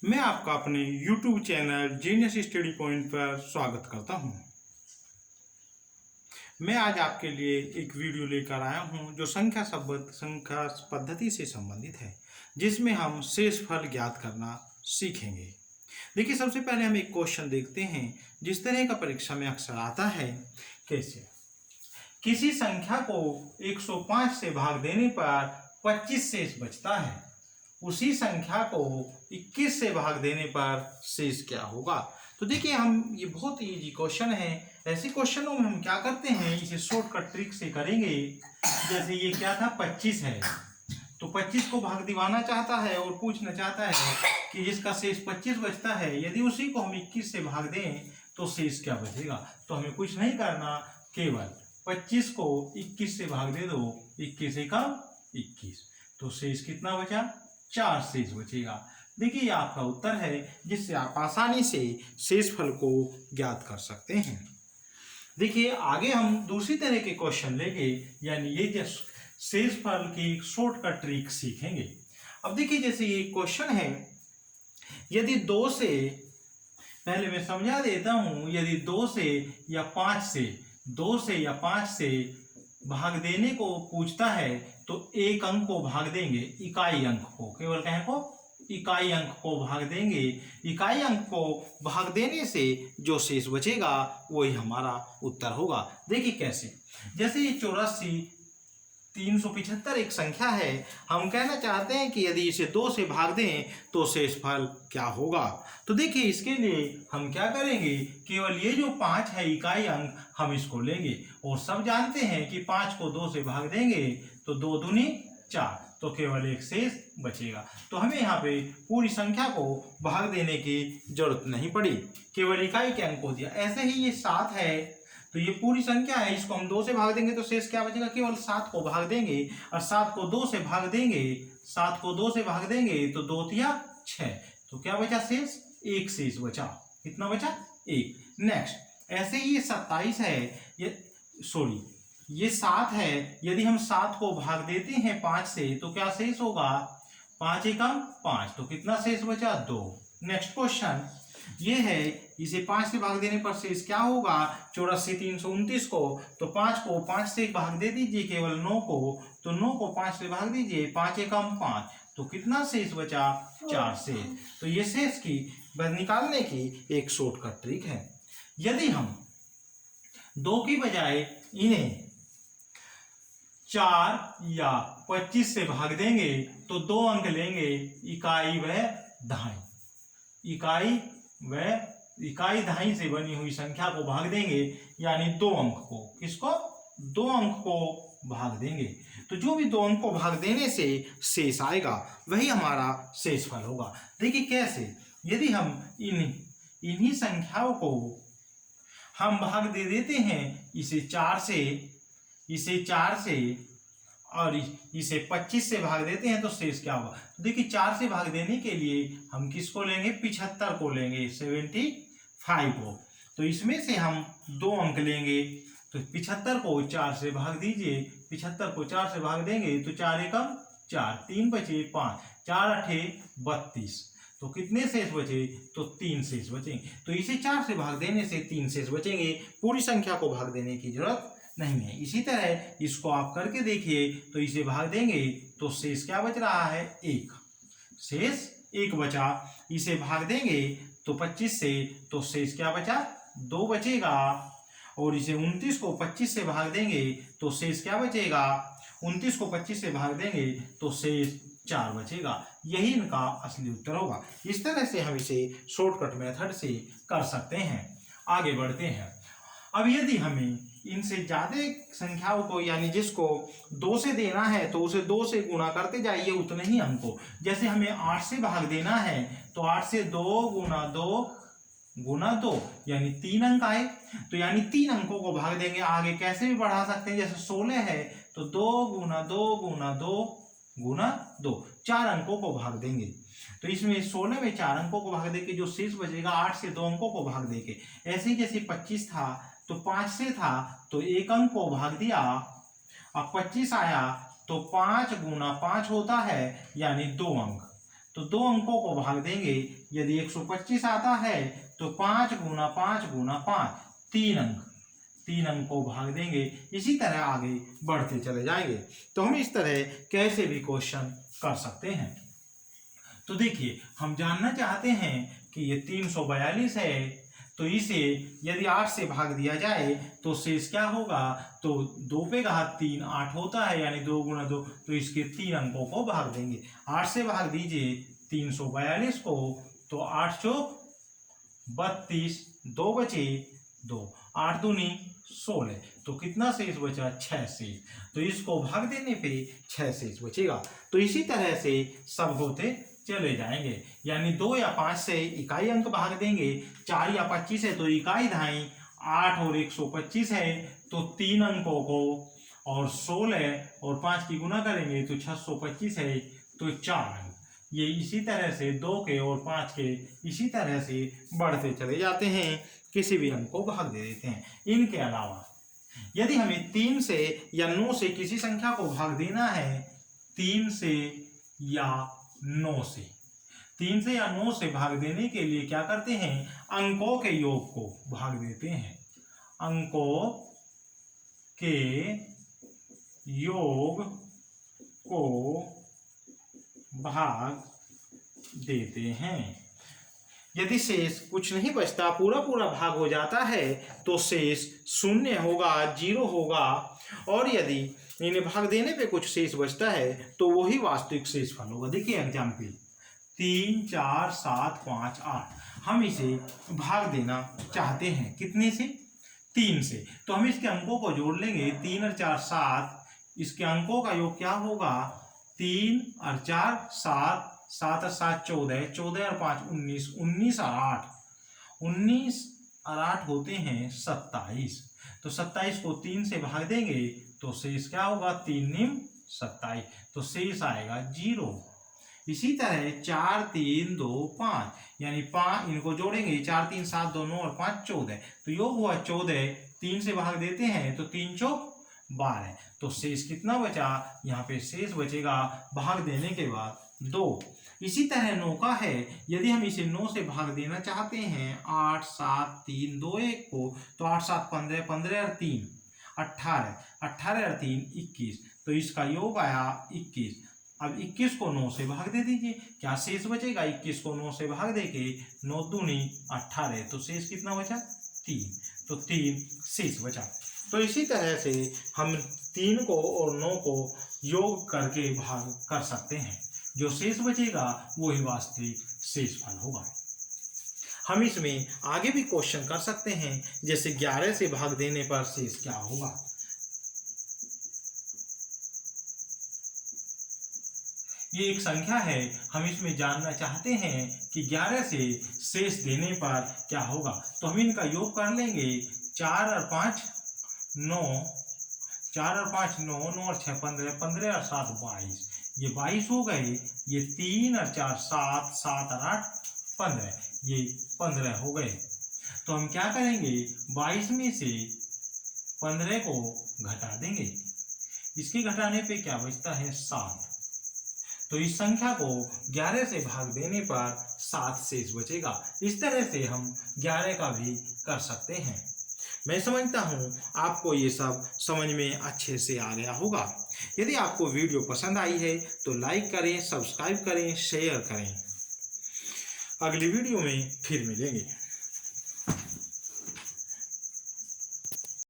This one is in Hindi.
मैं आपका अपने YouTube channel genius study point पर स्वागत करता हूं। मैं आज आपके लिए एक वीडियो लेकर आया हूं जो संख्या पद्धति से संबंधित है, जिसमें हम शेषफल ज्ञात करना सीखेंगे। देखिए, सबसे पहले हम एक क्वेश्चन देखते हैं जिस तरह का परीक्षा में अक्सर आता है। कैसे किसी संख्या को 105 से भाग देने पर 25 शेष बचता है, उसी संख्या को 21 से भाग देने पर शेष क्या होगा। तो देखिए, हम ये बहुत इजी क्वेश्चन है। ऐसे क्वेश्चनों में हम क्या करते हैं, इसे शॉर्टकट ट्रिक से करेंगे। जैसे ये क्या था, 25 है, तो 25 को भाग दिवाना चाहता है और पूछना चाहता है कि जिसका शेष 25 बचता है, यदि उसी को हम 21 से भाग दें तो शेष क्या बचेगा। तो हमें कुछ नहीं करना, केवल 25 को 21 से भाग दे दो, 21 एकम 21, तो शेष कितना बचा, 4 शेष बचेगा। देखिए, ये आपका उत्तर है, जिससे आप आसानी से शेषफल को ज्ञात कर सकते हैं। देखिए, आगे हम दूसरी तरह के क्वेश्चन लेंगे, यानी ये जो शेषफल की शॉर्टकट ट्रिक सीखेंगे। अब देखिए, जैसे ये क्वेश्चन है, यदि 2 से, पहले मैं समझा देता हूं, यदि 2 से या 5 से भाग देने को पूछता है तो एक अंक को भाग देंगे, इकाई अंक को, केवल कहें को इकाई अंक को भाग देंगे। इकाई अंक को भाग देने से जो शेष बचेगा वही हमारा उत्तर होगा। देखिए कैसे, जैसे ये 84 375 एक संख्या है, हम कहना चाहते हैं कि यदि इसे 2 से भाग दें तो शेषफल क्या होगा। तो देखिए, इसके लिए हम क्या करेंगे, केवल ये जो 5 है इकाई अंक, हम इसको लेंगे और सब जानते हैं कि 5 को 2 से भाग देंगे तो 2 दूनी 4, तो केवल एक शेष बचेगा। तो हमें यहाँ पे पूरी संख्या को भाग देने की जरूरत नहीं पड़ी, केवल इकाई के अंक को दिया। ऐसे ही ये 7 है, तो ये पूरी संख्या है, इसको हम 2 से भाग देंगे तो शेष क्या बचेगा, केवल 7 को भाग देंगे और 7 को 2 से भाग देंगे, 7 को 2 से भाग देंगे तो 2 तिया 6, तो क्या बचा शेष, एक शेष बचा। कितना बचा, एक। नेक्स्ट, ऐसे ही ये 27 है, ये 7 है, यदि हम 7 को भाग देते हैं 5 से तो क्या शेष होगा, 5 एकम 5, तो कितना शेष बचा, 2। नेक्स्ट क्वेश्चन ये है, इसे 5 से भाग देने पर शेष क्या होगा, 84 329 को, तो 5 को 5 से भाग दे दीजिए, केवल 9 को, तो 9 को 5 से भाग दीजिए, 5 एकम 5, तो कितना शेष बचा, 4 शेष। तो ये शेष की निकालने की एक शॉर्टकट ट्रिक है। यदि हम 2 की बजाय इन्हें 4 या 25 से भाग देंगे तो 2 अंक लेंगे, इकाई व दहाई, इकाई दहाई से बनी हुई संख्या को भाग देंगे, यानी 2 अंक को, किसको, 2 अंक को भाग देंगे। तो जो भी 2 अंक को भाग देने से शेष आएगा वही हमारा शेषफल होगा। देखिए कैसे, यदि हम इन्हीं संख्याओं को हम भाग दे देते हैं, इसे 4 से और इसे 25 से भाग देते हैं तो शेष क्या होगा। तो देखिए, 4 से भाग देने के लिए हम किसको लेंगे, 75 को लेंगे, 75 को, तो इसमें से हम 2 अंक लेंगे, तो 75 को 4 से भाग दीजिए, 75 को 4 से भाग देंगे तो 4 एकम 4, 3 बचे 5, 4 अठे 32, तो कितने शेष बचे, तो 3 शेष बचेंगे। तो इसे 4 से भाग देने से 3 शेष बचेंगे, पूरी संख्या को भाग देने की जरूरत नहीं है। इसी तरह इसको आप करके देखिए, तो इसे भाग देंगे तो शेष क्या बच रहा है, 1 शेष 1 बचा। इसे भाग देंगे तो 25 से, तो शेष क्या बचा, 2 बचेगा। और इसे 29 को 25 से भाग देंगे तो शेष क्या बचेगा, 29 को 25 से भाग देंगे तो शेष 4 बचेगा। यही इनका असली उत्तर होगा। इस तरह से हम इसे शॉर्टकट मेथड से कर सकते हैं। आगे बढ़ते हैं। अब यदि हमें इनसे ज्यादा संख्याओं को, यानी जिसको 2 से देना है, तो उसे 2 से गुणा करते जाइए उतने ही अंक को। जैसे हमें 8 से भाग देना है, तो 8 से 2 गुना 2 यानी 3 अंक आए, तो यानी 3 अंकों को भाग देंगे। आगे कैसे भी बढ़ा सकते हैं, जैसे 16 है तो 2 गुना 2 गुना 2 गुना 2, 4 अंकों को भाग देंगे। तो इसमें 16 में 4 अंकों को भाग देके जो शेष बचेगा, 8 से 2 अंकों को भाग देके। ऐसे ही जैसे 25 था तो 5 से था तो 1 अंक को भाग दिया, अब 25 आया तो 5 गुना 5 होता है, यानी 2 अंक, तो 2 अंकों को भाग देंगे। यदि 125 आता है तो 5 गुना 5 गुना 5, 3 अंक को भाग देंगे। इसी तरह आगे बढ़ते चले जाएंगे। तो हम इस तरह कैसे भी क्वेश्चन कर सकते हैं। तो देखिए, हम जानना चाहते हैं कि ये 342 है, तो इसे यदि 8 से भाग दिया जाए तो शेष क्या होगा, तो 2 पे घात 3 8 होता है, यानी 2 गुना 2, तो इसके 3 अंकों को भाग देंगे। 8 से भाग दीजिए 342 को, तो 8 चौक 32, 2 बचे 2, 8 दूनी 16, तो कितना शेष बचा, 6 शेष। तो इसको भाग देने पे 6 शेष बचेगा। तो इसी तरह से सब होते चले जाएंगे, यानी 2 या 5 से इकाई अंक भाग देंगे, 4 या 25 है तो इकाई धाई, 8 और 125 है तो 3 अंकों को, और 16 और 5 की गुना करेंगे तो 625 है तो 4 अंक। ये इसी तरह से 2 के और 5 के इसी तरह से बढ़ते चले जाते हैं, किसी भी अंक को भाग दे देते हैं। इनके अलावा यदि हमें 3 से या 9 से किसी संख्या को भाग देना है, 3 से या 9 से, 3 से या 9 से भाग देने के लिए क्या करते हैं, अंकों के योग को भाग देते हैं। अंकों के योग को भाग देते हैं। यदि शेष कुछ नहीं बचता, पूरा पूरा भाग हो जाता है, तो शेष 0 होगा, 0 होगा। और यदि इन्हें भाग देने पे कुछ शेष बचता है तो वही वास्तविक शेषफल होगा। देखिए एग्जाम्पल, 3 4 7 5 8, हम इसे भाग देना चाहते हैं कितने से, 3 से, तो हम इसके अंकों को जोड़ लेंगे। 3 और 4 7, इसके अंकों का योग क्या होगा, 3 और 4 7, 7 और 7 14, 14 और 5 19, 19 और 8, 19 और 8 होते हैं 27। तो 27 को 3 से भाग देंगे तो शेष क्या होगा, 3 निम 27, तो शेष आएगा 0। इसी तरह 4 3 2 5, यानी 5 इनको जोड़ेंगे, 4 3 7 2 9 और 5 14, तो योग हुआ 14, 3 से भाग देते हैं तो 3 चौक 12, तो शेष कितना बचा, यहाँ पे शेष बचेगा भाग देने के बाद 2। इसी तरह 9 का है, यदि हम इसे 9 से भाग देना चाहते हैं, 8 7 3 2 1 को, तो 8 7 15, 15 और 3 18, 18 और 3 21, तो इसका योग आया 21। अब 21 को 9 से भाग दे दीजिए, क्या शेष बचेगा, 21 को 9 से भाग देके 9 दूनी 18, तो शेष कितना बचा, 3, तो 3 शेष बचा। तो इसी तरह से हम 3 को और 9 को योग करके भाग कर सकते हैं, जो शेष बचेगा वही वास्तविक शेषफल होगा। हम इसमें आगे भी क्वेश्चन कर सकते हैं, जैसे 11 से भाग देने पर शेष क्या होगा। ये एक संख्या है, हम इसमें जानना चाहते हैं कि 11 से शेष देने पर क्या होगा। तो हम इनका योग कर लेंगे, 4 और 5 9, 4 और 5 9, 9 और 6 15, 15 और 7 22, ये 22 हो गए। ये 3 और 4 7, 7 और 8 15, ये 15 हो गए। तो हम क्या करेंगे, 22 में से 15 को घटा देंगे, इसके घटाने पे क्या बचता है, 7। तो इस संख्या को 11 से भाग देने पर 7 शेष बचेगा। इस तरह से हम 11 का भी कर सकते हैं। मैं समझता हूँ आपको ये सब समझ में अच्छे से आ गया होगा। यदि आपको वीडियो पसंद आई है तो लाइक करें, सब्सक्राइब करें, शेयर करें। अगली वीडियो में फिर मिलेंगे।